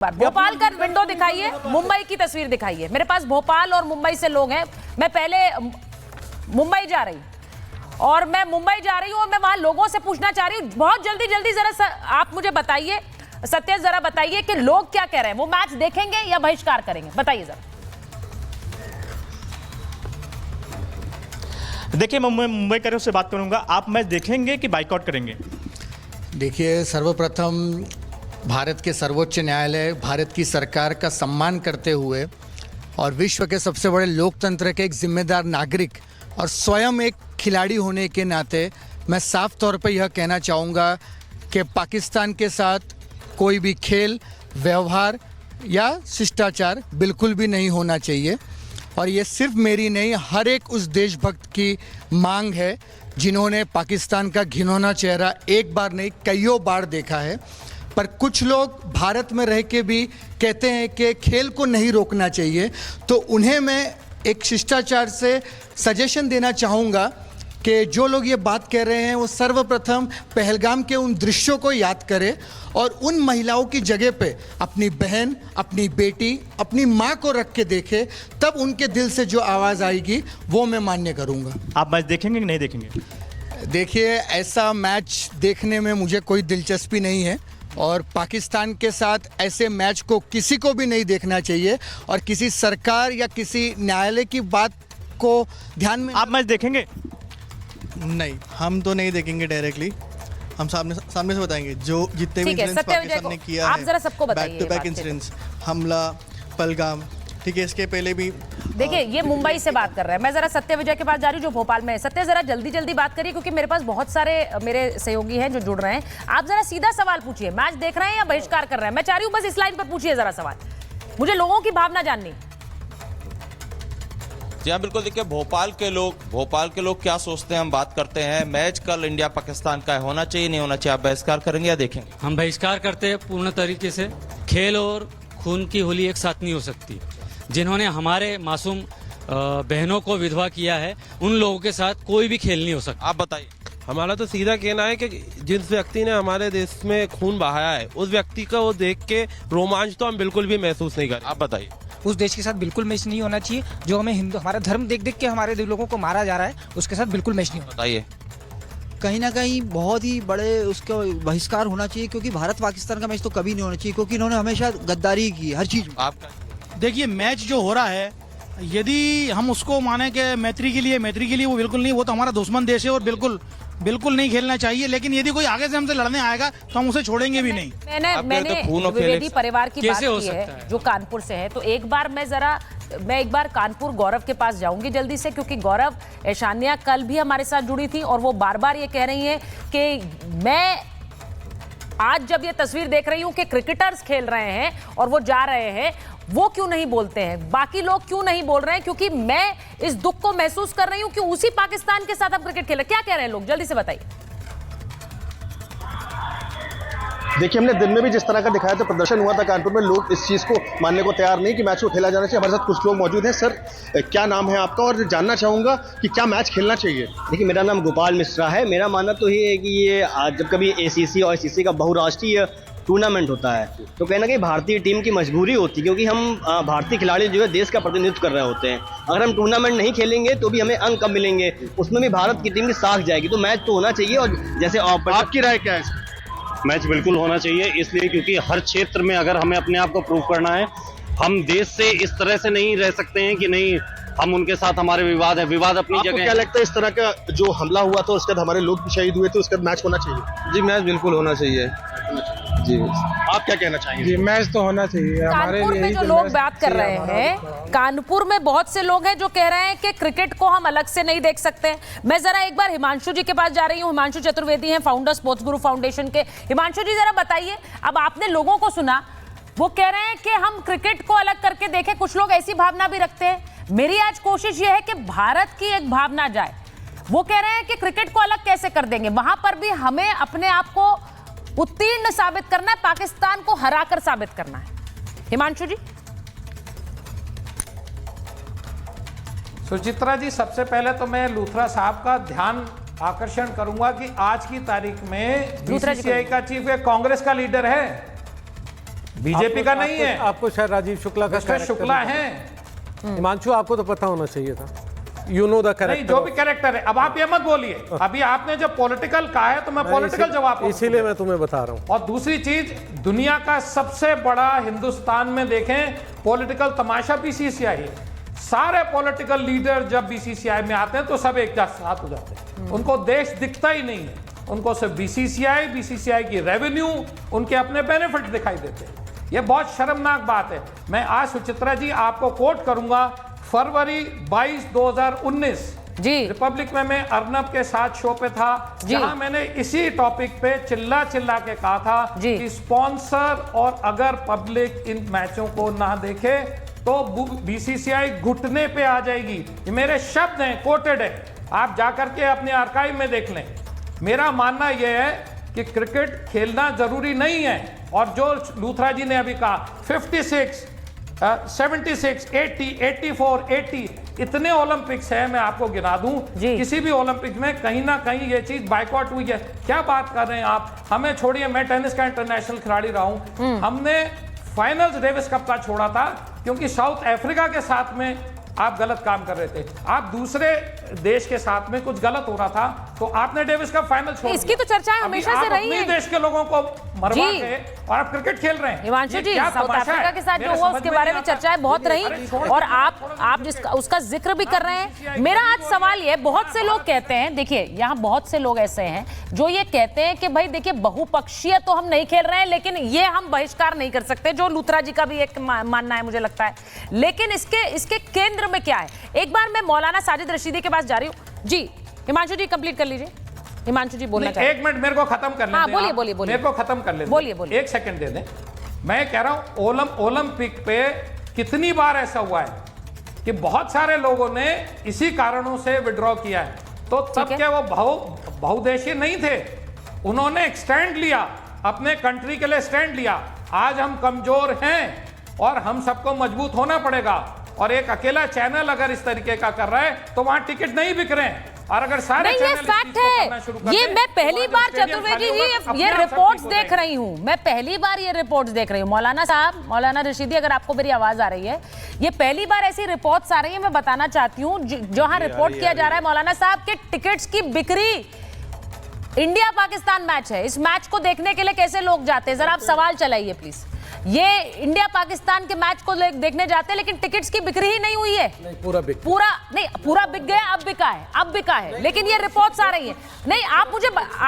भोपाल का विंडो दिखाइए, मुंबई की तस्वीर दिखाइए। मेरे पास भोपाल और मुंबई से लोग हैं। मैं पहले मुंबई जा रही और मैं वहां लोगों से पूछना चाह रही हूं, बहुत जल्दी जरा आप मुझे बताइए, सत्य जरा बताइए कि लोग क्या कह रहे हैं। वो मैच देखेंगे या बहिष्कार करेंगे, बताइए जरा। देखिए, मैं मुंबई करों से बात करूंगा। आप मैच देखेंगे कि बाइकआउट करेंगे? देखिए, सर्वप्रथम भारत के सर्वोच्च न्यायालय, भारत की सरकार का सम्मान करते हुए और विश्व के सबसे बड़े लोकतंत्र के एक जिम्मेदार नागरिक और स्वयं एक खिलाड़ी होने के नाते मैं साफ तौर पर यह कहना चाहूँगा कि पाकिस्तान के साथ कोई भी खेल, व्यवहार या शिष्टाचार बिल्कुल भी नहीं होना चाहिए। और ये सिर्फ मेरी नहीं, हर एक उस देशभक्त की मांग है जिन्होंने पाकिस्तान का घिनौना चेहरा एक बार नहीं कईयों बार देखा है। पर कुछ लोग भारत में रह के भी कहते हैं कि खेल को नहीं रोकना चाहिए, तो उन्हें मैं एक शिष्टाचार से सजेशन देना चाहूँगा कि जो लोग ये बात कह रहे हैं वो सर्वप्रथम पहलगाम के उन दृश्यों को याद करें और उन महिलाओं की जगह पे अपनी बहन, अपनी बेटी, अपनी माँ को रख के देखें, तब उनके दिल से जो आवाज़ आएगी वो मैं मान्य करूँगा। आप मैच देखेंगे कि नहीं देखेंगे? देखिए, ऐसा मैच देखने में मुझे कोई दिलचस्पी नहीं है और पाकिस्तान के साथ ऐसे मैच को किसी को भी नहीं देखना चाहिए और किसी सरकार या किसी न्यायालय की बात को ध्यान में। आप मैच देखेंगे? नहीं, हम तो नहीं देखेंगे डायरेक्टली। हम सामने से बताएंगे जो जितने भी इंसिडेंट्स पाकिस्तान ने किया है, आप जरा सबको बताइए, बैक टू बैक इंसिडेंट्स, हमला, पहलगाम, ठीक है, इसके पहले भी। देखिए, ये मुंबई से बात कर रहा है। मैं जरा सत्य विजय के पास जा रही हूँ जो भोपाल में है। सत्य, जरा जल्दी बात करिए क्योंकि मेरे पास बहुत सारे मेरे सहयोगी हैं जो जुड़ रहे हैं। आप जरा सीधा सवाल पूछिए, मैच देख रहे हैं या बहिष्कार कर रहे हैं? मैं चाह रही हूँ बस इस लाइन पर पूछिए जरा सवाल, मुझे लोगों की भावना जाननी। जी हाँ, बिल्कुल। देखिए, भोपाल के लोग क्या सोचते हैं, हम बात करते हैं। मैच कल इंडिया पाकिस्तान का होना चाहिए, नहीं होना चाहिए? आप बहिष्कार करेंगे या देखेंगे? हम बहिष्कार करते हैं पूर्ण तरीके से। खेल और खून की होली एक साथ नहीं हो सकती। जिन्होंने हमारे मासूम बहनों को विधवा किया है, उन लोगों के साथ कोई भी खेल नहीं हो सकता। आप बताइए। हमारा तो सीधा कहना है कि जिस व्यक्ति ने हमारे देश में खून बहाया है, उस व्यक्ति को वो देख के रोमांच तो हम बिल्कुल भी महसूस नहीं करें। आप बताइए। उस देश के साथ बिल्कुल मैच नहीं होना चाहिए। जो हमें हमारा धर्म देख के हमारे लोगों को मारा जा रहा है, उसके साथ बिल्कुल मैच नहीं होना। बताइए। कहीं ना कहीं बहुत ही बड़े उसका बहिष्कार होना चाहिए, क्योंकि भारत पाकिस्तान का मैच तो कभी नहीं होना चाहिए, क्योंकि इन्होंने हमेशा गद्दारी की हर चीज में। आपका? देखिए, मैच जो हो रहा है, यदि हम उसको माने कि मैत्री के लिए, वो बिल्कुल नहीं। वो तो हमारा दुश्मन देश है और बिल्कुल नहीं खेलना चाहिए। लेकिन यदि कोई आगे से हमसे लड़ने आएगा तो हम उसे छोड़ेंगे भी नहीं। मैंने द्विवेदी परिवार की बात की है जो कानपुर से है, तो एक बार मैं कानपुर गौरव के पास जाऊंगी जल्दी से, क्योंकि गौरव, ऐशानिया कल भी हमारे साथ जुड़ी थी और वो बार ये कह रही है कि मैं आज जब ये तस्वीर देख रही हूं कि क्रिकेटर्स खेल रहे हैं और वो जा रहे हैं, वो क्यों नहीं बोलते हैं, बाकी लोग क्यों नहीं बोल रहे हैं? क्योंकि मैं इस दुख को महसूस कर रही हूं कि उसी पाकिस्तान के साथ अब क्रिकेट खेले। क्या कह रहे हैं लोग, जल्दी से बताइए। देखिए, हमने दिन में भी जिस तरह का दिखाया था, प्रदर्शन हुआ था कानपुर में, लोग इस चीज़ को मानने को तैयार नहीं कि मैच को खेला जाना चाहिए। हमारे साथ कुछ लोग मौजूद हैं। सर, क्या नाम है आपका और जानना चाहूँगा कि क्या मैच खेलना चाहिए? देखिए, मेरा नाम गोपाल मिश्रा है। मेरा मानना तो ये है कि ये जब कभी ACC और ICC का बहुराष्ट्रीय टूर्नामेंट होता है तो कहीं ना कहीं भारतीय टीम की मजबूरी होती है, क्योंकि हम भारतीय खिलाड़ी जो है देश का प्रतिनिधित्व कर रहे होते हैं। अगर हम टूर्नामेंट नहीं खेलेंगे तो भी हमें अंक कब मिलेंगे, उसमें भी भारत की टीम की साख जाएगी। तो मैच तो होना चाहिए। और जैसे आपकी राय क्या है? मैच बिल्कुल होना चाहिए, इसलिए क्योंकि हर क्षेत्र में अगर हमें अपने आप को प्रूव करना है, हम देश से इस तरह से नहीं रह सकते हैं कि नहीं हम उनके साथ हमारे विवाद अपनी जगह। क्या लगता है इस तरह का जो हमला हुआ था उसके बाद हमारे लोग भी शहीद हुए थे, उसके बाद मैच होना चाहिए? जी, मैच बिल्कुल होना चाहिए। जी, आप क्या कहना चाहेंगे? जी, मैच तो होना चाहिए। कानपुर में जो लोग बात कर रहे हैं, कानपुर में बहुत से लोग हैं जो कह रहे हैं कि क्रिकेट को हम अलग से नहीं देख सकते। मैं जरा एक बार हिमांशु जी के पास जा रही हूँ। हिमांशु चतुर्वेदी हैं, फाउंडर स्पोर्ट्स गुरु फाउंडेशन के। हिमांशु जी, जरा बताइए, अब आपने लोगों को सुना, वो कह रहे हैं कि हम क्रिकेट को अलग करके देखें। कुछ लोग ऐसी भावना भी रखते हैं। मेरी आज कोशिश ये है कि भारत की एक भावना जाए। वो कह रहे हैं कि क्रिकेट को अलग कैसे कर देंगे, वहां पर भी हमें अपने आप को उत्तीर्ण साबित करना है, पाकिस्तान को हराकर साबित करना है। हिमांशु जी। सुचित्रा जी, सबसे पहले तो मैं लूथरा साहब का ध्यान आकर्षण करूंगा कि आज की तारीख में BCCI का चीफ एक कांग्रेस का लीडर है। बीजेपी का नहीं है। आपको शायद राजीव शुक्ला का मिस्टर शुक्ला है। हिमांशु, आपको तो पता होना चाहिए था, यू नो द कैरेक्टर। नहीं, जो भी कैरेक्टर है, अब आप ये मत बोलिए। अभी आपने जब पॉलिटिकल कहा है तो मैं पॉलिटिकल जवाब, इसीलिए मैं तुम्हें बता रहा हूं। और दूसरी चीज, दुनिया का सबसे बड़ा हिंदुस्तान में देखें पॉलिटिकल तमाशा बीसीसीआई है। सारे पॉलिटिकल लीडर जब बीसीसीआई में आते हैं तो सब एक साथ हो जाते हैं, उनको देश दिखता ही नहीं है, उनको सिर्फ बीसीसीआई की रेवेन्यू, उनके अपने बेनिफिट दिखाई देते हैं। ये बहुत शर्मनाक बात है। मैं आज सुचित्रा जी आपको कोट करूंगा, फरवरी 22, 2019 जी रिपब्लिक में मैं अर्नब के साथ शो पे था, जहां मैंने इसी टॉपिक पे चिल्ला के कहा था कि स्पॉन्सर और अगर पब्लिक इन मैचों को ना देखे तो बीसीसीआई घुटने पे आ जाएगी। ये मेरे शब्द हैं, कोटेड है, आप जाकर के अपने आर्काइव में देख लें। मेरा मानना यह है कि क्रिकेट खेलना जरूरी नहीं है, और जो लूथरा जी ने अभी कहा 56, 76, 80, 84, 80 इतने ओलंपिक्स हैं, मैं आपको गिना दूं, किसी भी ओलंपिक्स में कहीं ना कहीं ये चीज बाइकआउट हुई है। क्या बात कर रहे हैं आप? हमें छोड़िए, मैं टेनिस का इंटरनेशनल खिलाड़ी रहा हूं, हमने फाइनल्स डेविस कप का छोड़ा था क्योंकि साउथ अफ्रीका के साथ में आप गलत काम कर रहे थे, आप दूसरे देश के साथ में कुछ गलत हो रहा था तो आपने डेविस कप फाइनल छोड़ इसकी तो चर्चाएं हमेशा से रही हैं। देश के लोगों को मरवा के और आप क्रिकेट खेल रहे हैं। हिमांशु जी, साउथ अफ्रीका के साथ जो हुआ उसके बारे में चर्चाएं बहुत रही, और आप जिसका उसका जिक्र भी कर रहे हैं। मेरा आज सवाल ये, बहुत से लोग कहते हैं, देखिए यहाँ बहुत से लोग ऐसे हैं जो ये कहते हैं कि भाई देखिए बहुपक्षीय तो हम नहीं खेल रहे हैं, लेकिन ये हम बहिष्कार नहीं कर सकते, जो लूथरा जी का भी एक मानना है मुझे लगता है। लेकिन इसके केंद्र में क्या है? एक बार मैं मौलाना साजिद रशीदी के पास जा रही हूँ। जी हिमांशु जी कंप्लीट कर लीजिए। हिमांशु जी बोलना चाहिए। एक मिनट मेरे को खत्म कर लें। हाँ, बोलिए। मेरे को खत्म कर लें। बोलिए। एक सेकंड दे दें। मैं कह रहा हूं ओलंपिक पे कितनी बार ऐसा हुआ है कि बहुत सारे लोगों ने इसी कारणों से विड्रॉ किया है, तो तब क्या वो बहुदेशीय नहीं थे? उन्होंने स्टैंड लिया, अपने कंट्री के लिए स्टैंड लिया। आज हम कमजोर हैं और हम सबको मजबूत होना पड़ेगा, और एक अकेला चैनल अगर इस तरीके का कर रहा है तो वहां टिकट नहीं बिक रहे हैं, और अगर सारे नहीं, ये फैक्ट है। ये मैं पहली बार चतुर्वेदी जी ये रिपोर्ट्स देख रही हूँ, मैं पहली बार ये रिपोर्ट्स देख रही हूँ। मौलाना साहब, मौलाना रशीदी, अगर आपको मेरी आवाज आ रही है, ये पहली बार ऐसी रिपोर्ट्स आ रही है। मैं बताना चाहती हूँ जहां रिपोर्ट किया जा रहा है मौलाना साहब के टिकट्स की बिक्री, इंडिया पाकिस्तान मैच है, इस मैच को देखने के लिए कैसे लोग जाते हैं? जरा आप सवाल चलाइए प्लीज। ये इंडिया पाकिस्तान के मैच को देखने जाते हैं, लेकिन टिकट्स की बिक्री ही नहीं हुई है। नहीं, पूरा बिक गया, अब बिका है, लेकिन ये रिपोर्ट्स आ रही है। नहीं, आप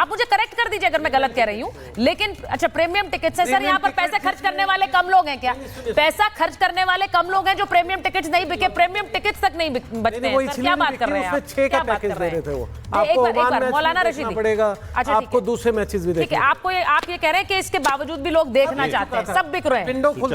मुझे करेक्ट कर दीजिए अगर मैं गलत कह रही हूं, लेकिन अच्छा प्रीमियम टिकट्स है सर, यहाँ पर पैसे खर्च करने वाले कम लोग हैं क्या? पैसा खर्च करने वाले कम लोग हैं जो प्रीमियम टिकट्स नहीं बिके, प्रीमियम टिकट्स तक नहीं बचते हैं सर, क्या बात कर रहे हैं आप? 6 का पैकेज दे रहे थे वो। आपको मौलाना रशीदी पड़ेगा, आपको दूसरे मैचेस भी देखने। आप ये कह रहे हैं कि इसके बावजूद भी लोग देखना चाहते हैं, सब बिक रहे हैं।